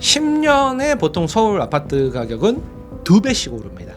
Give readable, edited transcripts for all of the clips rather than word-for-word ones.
10년에 보통 서울 아파트 가격은 2배씩 오릅니다.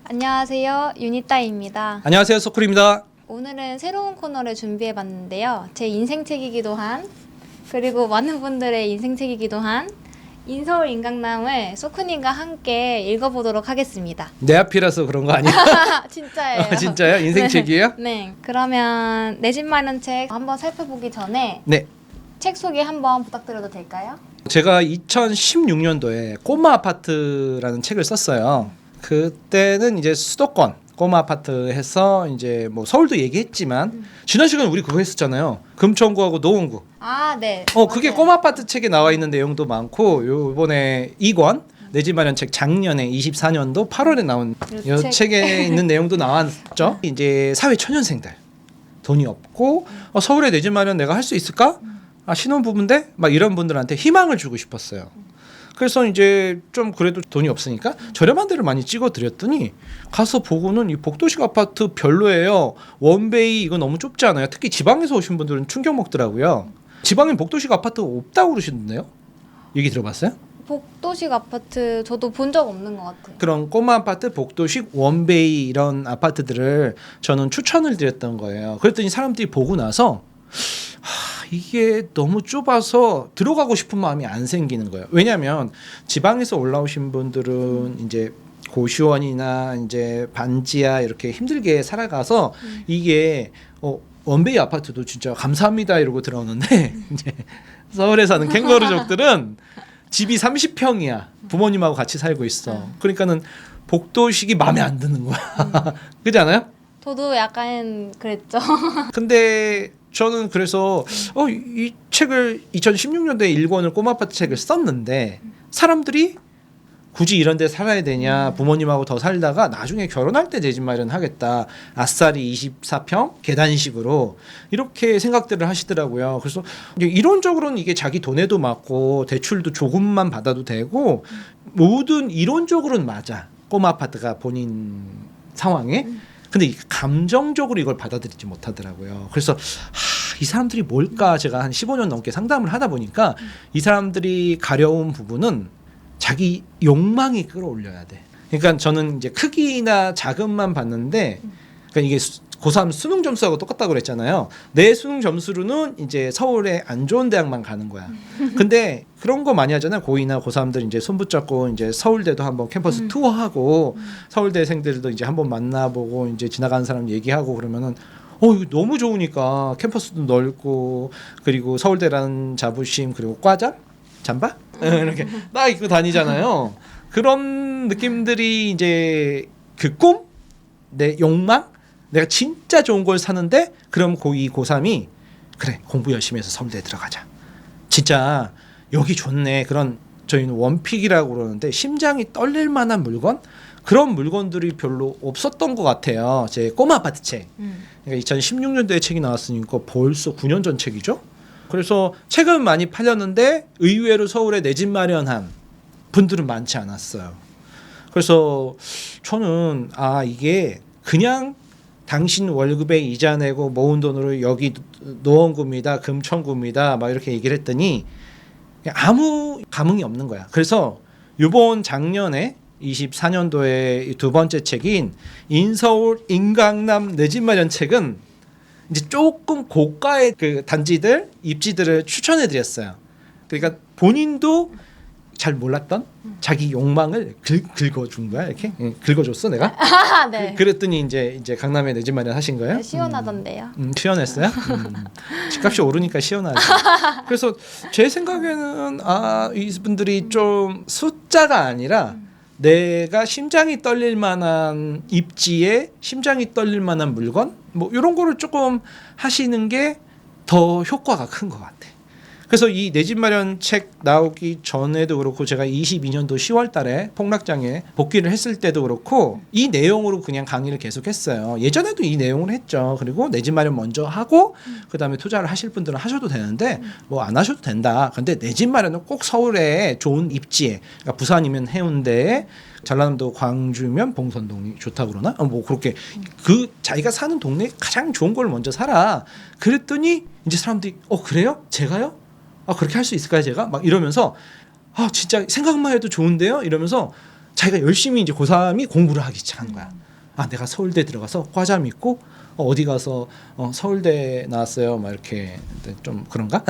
안녕하세요. 유니따입니다. 안녕하세요, 소쿨입니다. 오늘은 새로운 코너를 준비해봤는데요. 제 인생책이기도 한, 그리고 많은 분들의 인생책이기도 한 인서울 인강남을 소쿠님과 함께 읽어보도록 하겠습니다. 내 앞이라서 그런 거 아니야? 진짜예요. 진짜요? 인생책이에요? 네. 그러면 내 집 마련 책 한번 살펴보기 전에 네. 책 소개 한번 부탁드려도 될까요? 제가 2016년도에 꼬마 아파트라는 책을 썼어요. 그때는 이제 수도권 꼬마 아파트 해서 이제 뭐 서울도 얘기했지만 지난 시간에 우리 그거 했었잖아요. 금천구하고 노원구. 아, 네. 그게 맞아요. 꼬마 아파트 책에 나와 있는 내용도 많고 요번에 2권 내 집 마련 책 작년에 24년도 8월에 나온 요 책에 있는 내용도 나왔죠. 이제 사회 초년생들 돈이 없고 서울에 내 집 마련 내가 할 수 있을까? 신혼부부인데 막 이런 분들한테 희망을 주고 싶었어요. 그래서 이제 좀 그래도 돈이 없으니까 저렴한 데를 많이 찍어 드렸더니 가서 보고는 이 복도식 아파트 별로예요. 원베이 이거 너무 좁지 않아요? 특히 지방에서 오신 분들은 충격 먹더라고요. 지방엔 복도식 아파트 없다고 그러시던데요? 얘기 들어봤어요? 복도식 아파트 저도 본 적 없는 것 같아요. 그런 꼬마 아파트 복도식 원베이 이런 아파트들을 저는 추천을 드렸던 거예요. 그랬더니 사람들이 보고 나서 이게 너무 좁아서 들어가고 싶은 마음이 안 생기는 거예요. 왜냐하면 지방에서 올라오신 분들은 이제 고시원이나 이제 반지하 이렇게 힘들게 살아가서 이게 원베이 아파트도 진짜 감사합니다 이러고 들어오는데 이제 서울에 사는 캥거루족들은 집이 30평이야. 부모님하고 같이 살고 있어. 그러니까는 복도식이 마음에 안 드는 거야. 그렇지 않아요? 저도 약간 그랬죠. 근데 저는 그래서 이 책을 2016년도에 1권을 꼬마 아파트 책을 썼는데 사람들이 굳이 이런 데 살아야 되냐, 부모님하고 더 살다가 나중에 결혼할 때 내 집 마련하겠다, 아싸리 24평 계단식으로 이렇게 생각들을 하시더라고요. 그래서 이제 이론적으로는 이게 자기 돈에도 맞고 대출도 조금만 받아도 되고 모든 이론적으로는 맞아, 꼬마 아파트가 본인 상황에. 근데 감정적으로 이걸 받아들이지 못하더라고요. 그래서 이 사람들이 뭘까, 제가 한 15년 넘게 상담을 하다 보니까 이 사람들이 가려운 부분은 자기 욕망이 끌어올려야 돼. 그러니까 저는 이제 크기나 자금만 봤는데, 그러니까 이게 고3 수능 점수하고 똑같다고 그랬잖아요. 내 수능 점수로는 이제 서울에 안 좋은 대학만 가는 거야. 근데 그런 거 많이 하잖아요. 고2나 고3들 이제 손 붙잡고 이제 서울대도 한번 캠퍼스 투어하고 서울대생들도 이제 한번 만나보고 이제 지나가는 사람 얘기하고 그러면은 이거 너무 좋으니까 캠퍼스도 넓고 그리고 서울대라는 자부심 그리고 과잠? 잠바? 이렇게 딱 입고 다니잖아요. 그런 느낌들이 이제 그 꿈? 내 욕망? 내가 진짜 좋은 걸 사는데 그럼 고2, 고3이 그래 공부 열심히 해서 서울대에 들어가자. 진짜 여기 좋네. 그런 저희는 원픽이라고 그러는데 심장이 떨릴 만한 물건? 그런 물건들이 별로 없었던 것 같아요. 제 꼬마 아파트 책. 그러니까 2016년도에 책이 나왔으니까 벌써 9년 전 책이죠. 그래서 책은 많이 팔렸는데 의외로 서울에 내 집 마련한 분들은 많지 않았어요. 그래서 저는 이게 그냥 당신 월급에 이자 내고 모은 돈으로 여기 노원구입니다, 금천구입니다 막 이렇게 얘기를 했더니 아무 감흥이 없는 거야. 그래서 이번 작년에 24년도에 두 번째 책인 인서울 인강남 내 집 마련 책은 이제 조금 고가의 그 단지들, 입지들을 추천해 드렸어요. 그러니까 본인도 잘 몰랐던 자기 욕망을 긁어준 거야. 이렇게 긁어줬어 내가. 네. 그랬더니 이제 강남에 내 집 마련 하신 거예요? 네, 시원하던데요. 시원했어요? 집값이 오르니까 시원하죠. 그래서 제 생각에는 이분들이 좀 숫자가 아니라 내가 심장이 떨릴 만한 입지에 심장이 떨릴 만한 물건 뭐 이런 거를 조금 하시는 게 더 효과가 큰 것 같아. 그래서 이 내 집 마련 책 나오기 전에도 그렇고 제가 22년도 10월 달에 폭락장에 복귀를 했을 때도 그렇고 이 내용으로 그냥 강의를 계속했어요. 예전에도 이 내용을 했죠. 그리고 내 집 마련 먼저 하고 그다음에 투자를 하실 분들은 하셔도 되는데 뭐 안 하셔도 된다. 근데 내 집 마련은 꼭 서울에 좋은 입지에, 그러니까 부산이면 해운대에, 전라남도 광주면 봉선동이 좋다고 그러나? 뭐 그렇게 그 자기가 사는 동네에 가장 좋은 걸 먼저 사라. 그랬더니 이제 사람들이 그래요? 제가요? 그렇게 할 수 있을까요, 제가? 막 이러면서 진짜 생각만 해도 좋은데요? 이러면서 자기가 열심히 이제 고3이 공부를 하기 시작한 거야. 내가 서울대 들어가서 과자 믿고 어디 가서 서울대 나왔어요. 막 이렇게 좀 그런가?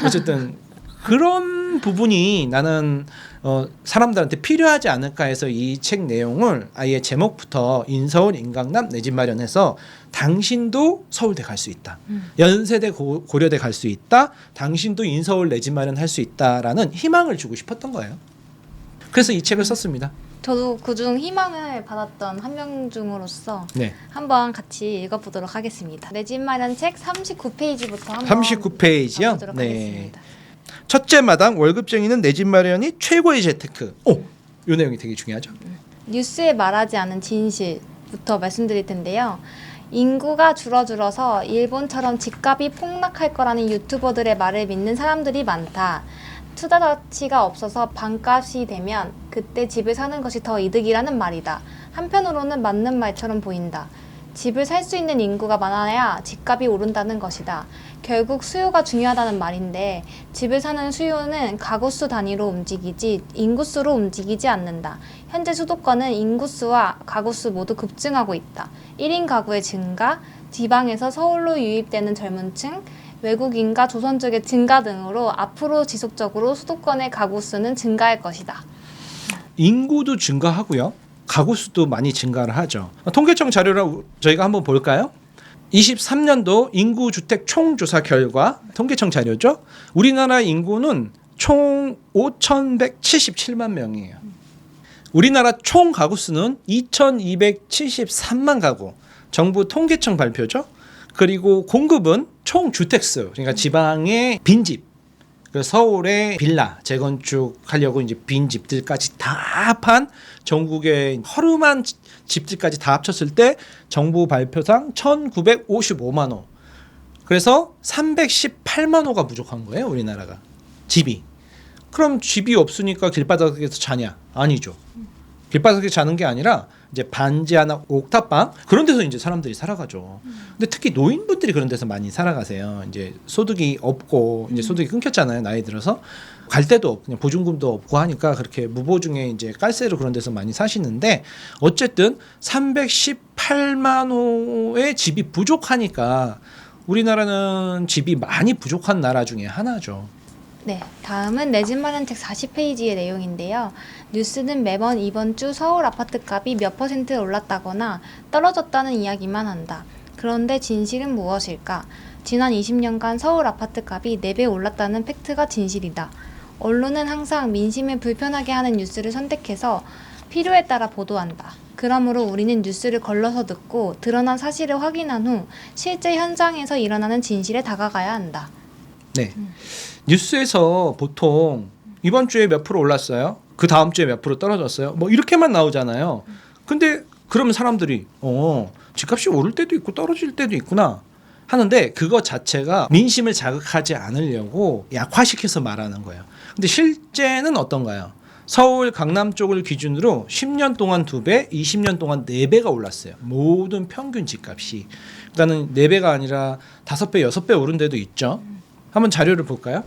어쨌든 그런 부분이 나는 사람들한테 필요하지 않을까 해서 이 책 내용을 아예 제목부터 인서울 인강남 내 집 마련해서 당신도 서울대 갈 수 있다. 연세대 고려대 갈 수 있다. 당신도 인서울 내 집 마련 할 수 있다라는 희망을 주고 싶었던 거예요. 그래서 이 책을 썼습니다. 저도 그중 희망을 받았던 한 명 중으로서 네. 한번 같이 읽어보도록 하겠습니다. 내 집 마련 책 39페이지부터 한번 39페이지요? 가보도록 네. 하겠습니다. 첫째 마당 월급쟁이는 내 집 마련이 최고의 재테크. 이 내용이 되게 중요하죠. 뉴스에 말하지 않은 진실부터 말씀드릴 텐데요. 인구가 줄어들어서 일본처럼 집값이 폭락할 거라는 유튜버들의 말을 믿는 사람들이 많다. 투자 가치가 없어서 반값이 되면 그때 집을 사는 것이 더 이득이라는 말이다. 한편으로는 맞는 말처럼 보인다. 집을 살 수 있는 인구가 많아야 집값이 오른다는 것이다. 결국 수요가 중요하다는 말인데 집을 사는 수요는 가구수 단위로 움직이지 인구수로 움직이지 않는다. 현재 수도권은 인구수와 가구수 모두 급증하고 있다. 1인 가구의 증가, 지방에서 서울로 유입되는 젊은층, 외국인과 조선족의 증가 등으로 앞으로 지속적으로 수도권의 가구수는 증가할 것이다. 인구도 증가하고요. 가구 수도 많이 증가를 하죠. 통계청 자료를 저희가 한번 볼까요? 23년도 인구 주택 총조사 결과 통계청 자료죠. 우리나라 인구는 총 5,177만 명이에요. 우리나라 총 가구 수는 2,273만 가구. 정부 통계청 발표죠. 그리고 공급은 총 주택 수, 그러니까 지방의 빈집, 서울의 빌라 재건축하려고 이제 빈 집들까지 다 합한 전국의 허름한 집들까지 다 합쳤을 때 정부 발표상 1,955만 호. 그래서 318만 호가 부족한 거예요, 우리나라가. 집이. 그럼 집이 없으니까 길바닥에서 자냐? 아니죠. 길바닥에 자는 게 아니라 이제 반지 하나 옥탑방 그런 데서 이제 사람들이 살아가죠. 근데 특히 노인분들이 그런 데서 많이 살아가세요. 이제 소득이 없고 이제 소득이 끊겼잖아요. 나이 들어서 갈 데도 없고 그냥 보증금도 없고 하니까 그렇게 무보증에 이제 깔세로 그런 데서 많이 사시는데 어쨌든 318만 호의 집이 부족하니까 우리나라는 집이 많이 부족한 나라 중에 하나죠. 네, 다음은 내 집 마련 책 40페이지의 내용인데요. 뉴스는 매번 이번 주 서울 아파트 값이 몇 퍼센트 올랐다거나 떨어졌다는 이야기만 한다. 그런데 진실은 무엇일까? 지난 20년간 서울 아파트 값이 4배 올랐다는 팩트가 진실이다. 언론은 항상 민심을 불편하게 하는 뉴스를 선택해서 필요에 따라 보도한다. 그러므로 우리는 뉴스를 걸러서 듣고 드러난 사실을 확인한 후 실제 현장에서 일어나는 진실에 다가가야 한다. 네. 뉴스에서 보통 이번 주에 몇 프로 올랐어요? 그 다음 주에 몇 프로 떨어졌어요? 뭐 이렇게만 나오잖아요. 근데 그러면 사람들이 집값이 오를 때도 있고 떨어질 때도 있구나 하는데 그거 자체가 민심을 자극하지 않으려고 약화시켜서 말하는 거예요. 근데 실제는 어떤가요? 서울 강남 쪽을 기준으로 10년 동안 2배, 20년 동안 4배가 올랐어요. 모든 평균 집값이. 그러니까는 4배가 아니라 5배, 6배 오른 데도 있죠. 한번 자료를 볼까요?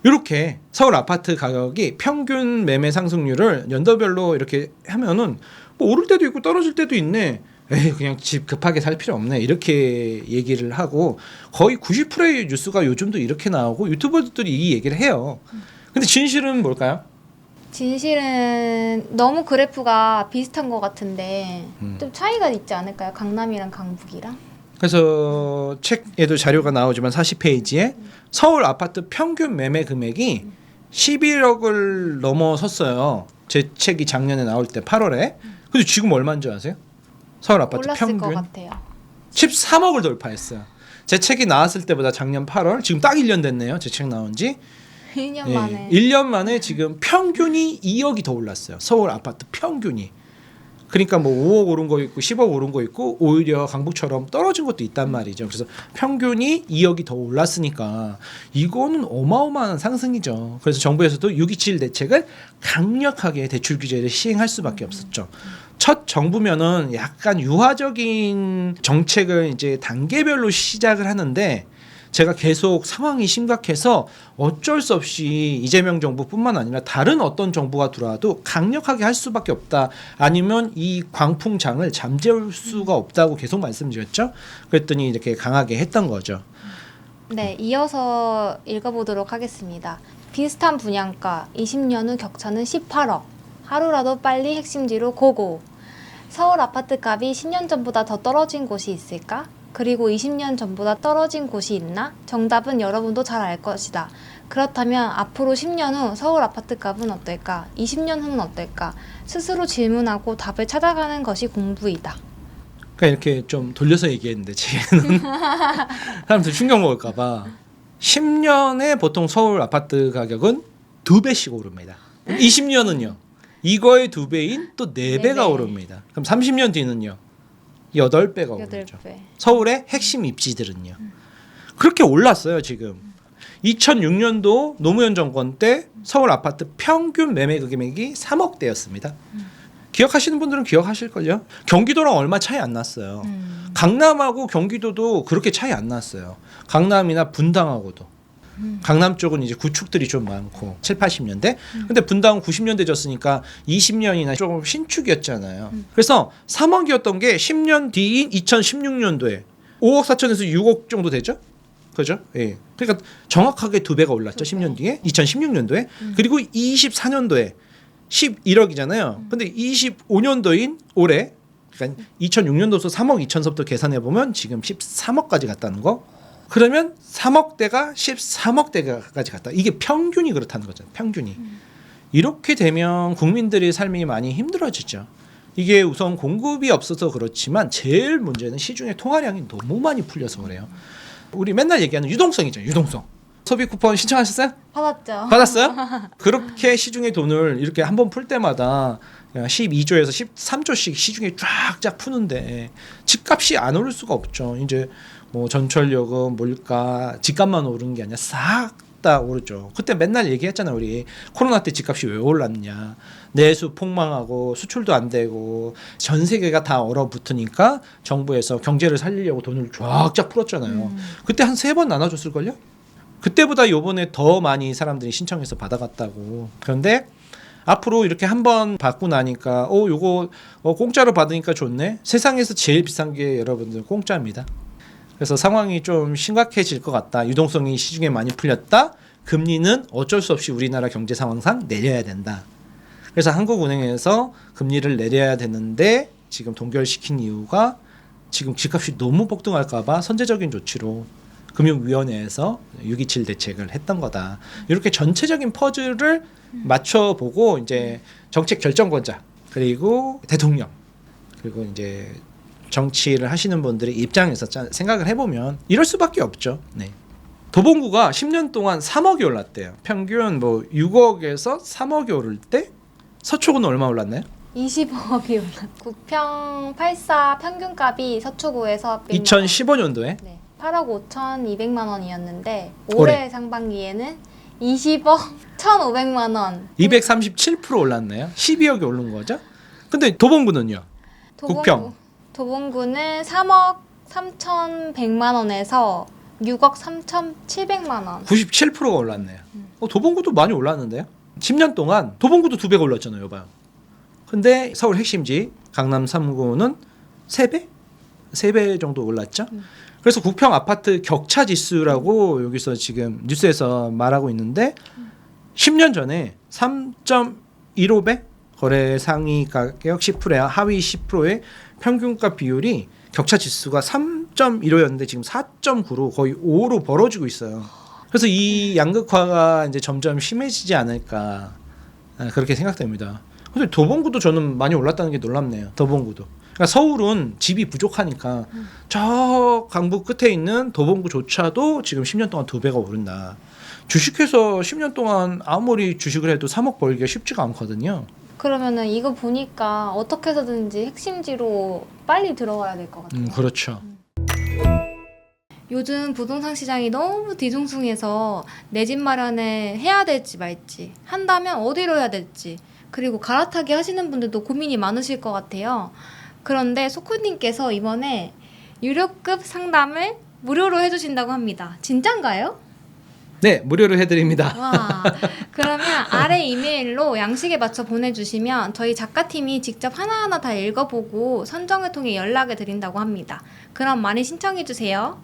이렇게 서울 아파트 가격이 평균 매매 상승률을 연도별로 이렇게 하면은 뭐 오를 때도 있고 떨어질 때도 있네. 에이 그냥 집 급하게 살 필요 없네. 이렇게 얘기를 하고 거의 90%의 뉴스가 요즘도 이렇게 나오고 유튜버들이 이 얘기를 해요. 근데 진실은 뭘까요? 진실은 너무 그래프가 비슷한 것 같은데 좀 차이가 있지 않을까요? 강남이랑 강북이랑? 그래서 책에도 자료가 나오지만 40페이지에 서울 아파트 평균 매매 금액이 11억을 넘어섰어요. 제 책이 작년에 나올 때 8월에. 근데 지금 얼마인 줄 아세요? 서울 아파트 올랐을 평균 것 같아요. 13억을 돌파했어요. 제 책이 나왔을 때보다 작년 8월 지금 딱 1년 됐네요. 제 책 나온 지 1년 만에. 1년 만에 지금 평균이 2억이 더 올랐어요. 서울 아파트 평균이. 그러니까 뭐 5억 오른 거 있고 10억 오른 거 있고 오히려 강북처럼 떨어진 것도 있단 말이죠. 그래서 평균이 2억이 더 올랐으니까 이거는 어마어마한 상승이죠. 그래서 정부에서도 627 대책을 강력하게 대출 규제를 시행할 수밖에 없었죠. 첫 정부면은 약간 유화적인 정책을 이제 단계별로 시작을 하는데 제가 계속 상황이 심각해서 어쩔 수 없이 이재명 정부뿐만 아니라 다른 어떤 정부가 들어와도 강력하게 할 수밖에 없다. 아니면 이 광풍장을 잠재울 수가 없다고 계속 말씀드렸죠. 그랬더니 이렇게 강하게 했던 거죠. 네, 이어서 읽어보도록 하겠습니다. 비슷한 분양가 20년 후 격차는 18억. 하루라도 빨리 핵심지로 고고. 서울 아파트 값이 10년 전보다 더 떨어진 곳이 있을까? 그리고 20년 전보다 떨어진 곳이 있나? 정답은 여러분도 잘 알 것이다. 그렇다면 앞으로 10년 후 서울 아파트 값은 어떨까? 20년 후는 어떨까? 스스로 질문하고 답을 찾아가는 것이 공부이다. 그러니까 이렇게 좀 돌려서 얘기했는데 제는 사람들 충격 먹을까 봐 10년에 보통 서울 아파트 가격은 2배씩 오릅니다. 20년은요. 이거의 2배인 또 4배가 4배. 오릅니다. 그럼 30년 뒤는요. 8배가 오르죠. 8배. 서울의 핵심 입지들은요. 그렇게 올랐어요, 지금. 2006년도 노무현 정권 때 서울 아파트 평균 매매 금액이 3억대였습니다. 기억하시는 분들은 기억하실걸요? 경기도랑 얼마 차이 안 났어요. 강남하고 경기도도 그렇게 차이 안 났어요. 강남이나 분당하고도. 강남 쪽은 이제 구축들이 좀 많고 7, 80년대. 근데 분당은 90년대 졌으니까 20년이나 조금 신축이었잖아요. 그래서 3억이었던 게 10년 뒤인 2016년도에 5억 4천에서 6억 정도 되죠? 그죠? 예. 그러니까 정확하게 2배가 올랐죠. 10년 뒤에 2016년도에. 그리고 24년도에 11억이잖아요. 근데 25년도인 올해 그러니까 2006년도서 3억 2천서부터 계산해 보면 지금 13억까지 갔다는 거. 그러면 3억대가 13억대까지 갔다. 이게 평균이 그렇다는 거잖아요. 평균이. 이렇게 되면 국민들의 삶이 많이 힘들어지죠. 이게 우선 공급이 없어서 그렇지만 제일 문제는 시중에 통화량이 너무 많이 풀려서 그래요. 우리 맨날 얘기하는 유동성이죠. 유동성. 소비 쿠폰 신청하셨어요? 받았죠. 받았어요? 그렇게 시중에 돈을 이렇게 한 번 풀 때마다 12조에서 13조씩 시중에 쫙쫙 푸는데 집값이 안 오를 수가 없죠. 이제 뭐 전철요금, 물가, 집값만 오르는 게 아니라 싹 다 오르죠. 그때 맨날 얘기했잖아요. 우리 코로나 때 집값이 왜 올랐냐. 내수 폭망하고 수출도 안 되고 전 세계가 다 얼어붙으니까 정부에서 경제를 살리려고 돈을 쫙쫙 풀었잖아요. 그때 한 3번 나눠줬을걸요? 그때보다 요번에 더 많이 사람들이 신청해서 받아갔다고. 그런데 앞으로 이렇게 한 번 받고 나니까 요거 공짜로 받으니까 좋네. 세상에서 제일 비싼 게 여러분들 공짜입니다. 그래서 상황이 좀 심각해질 것 같다. 유동성이 시중에 많이 풀렸다. 금리는 어쩔 수 없이 우리나라 경제 상황상 내려야 된다. 그래서 한국은행에서 금리를 내려야 되는데 지금 동결시킨 이유가 지금 집값이 너무 폭등할까 봐 선제적인 조치로 금융위원회에서 627 대책을 했던 거다. 이렇게 전체적인 퍼즐을 맞춰보고 이제 정책 결정권자 그리고 대통령 그리고 이제 정치를 하시는 분들의 입장에서 생각을 해보면 이럴 수밖에 없죠. 네. 도봉구가 10년 동안 3억이 올랐대요. 평균 뭐 6억에서 3억이 오를 때 서초구는 얼마 올랐나요? 25억이 올랐. 9평 84 평균값이 서초구에서 2015년도에 네, 8억 5,200만 원이었는데 올해 올해. 상반기에는 20억 1,500만 원. 237% 올랐네요. 12억이 오른 거죠. 근데 도봉구는요? 9평. 도봉구는 3억 3,100만 원에서 6억 3,700만 원. 97%가 올랐네요. 도봉구도 많이 올랐는데요. 10년 동안 도봉구도 2배가 올랐잖아요. 봐요. 근데 서울 핵심지 강남 3구는 3배? 3배 정도 올랐죠. 그래서 9평 아파트 격차 지수라고 여기서 지금 뉴스에서 말하고 있는데 10년 전에 3.15배 거래 상위 가격 10%야 하위 10%의 평균가 비율이 격차 지수가 3.15였는데 지금 4.9로 거의 5로 벌어지고 있어요. 그래서 이 양극화가 이제 점점 심해지지 않을까 그렇게 생각됩니다. 근데 도봉구도 저는 많이 올랐다는 게 놀랍네요. 도봉구도. 그러니까 서울은 집이 부족하니까 저 강북 끝에 있는 도봉구조차도 지금 10년 동안 2배가 오른다. 주식해서 10년 동안 아무리 주식을 해도 3억 벌기가 쉽지가 않거든요. 그러면은 이거 보니까 어떻게 해서든지 핵심지로 빨리 들어가야 될 것 같아요. 그렇죠. 요즘 부동산 시장이 너무 뒤숭숭해서 내 집 마련을 해야 될지 말지, 한다면 어디로 해야 될지, 그리고 갈아타기 하시는 분들도 고민이 많으실 것 같아요. 그런데 소쿠님께서 이번에 유료급 상담을 무료로 해주신다고 합니다. 진짠가요? 네, 무료로 해드립니다. 와, 그러면 아래 이메일로 양식에 맞춰 보내주시면 저희 작가팀이 직접 하나하나 다 읽어보고 선정을 통해 연락을 드린다고 합니다. 그럼 많이 신청해주세요.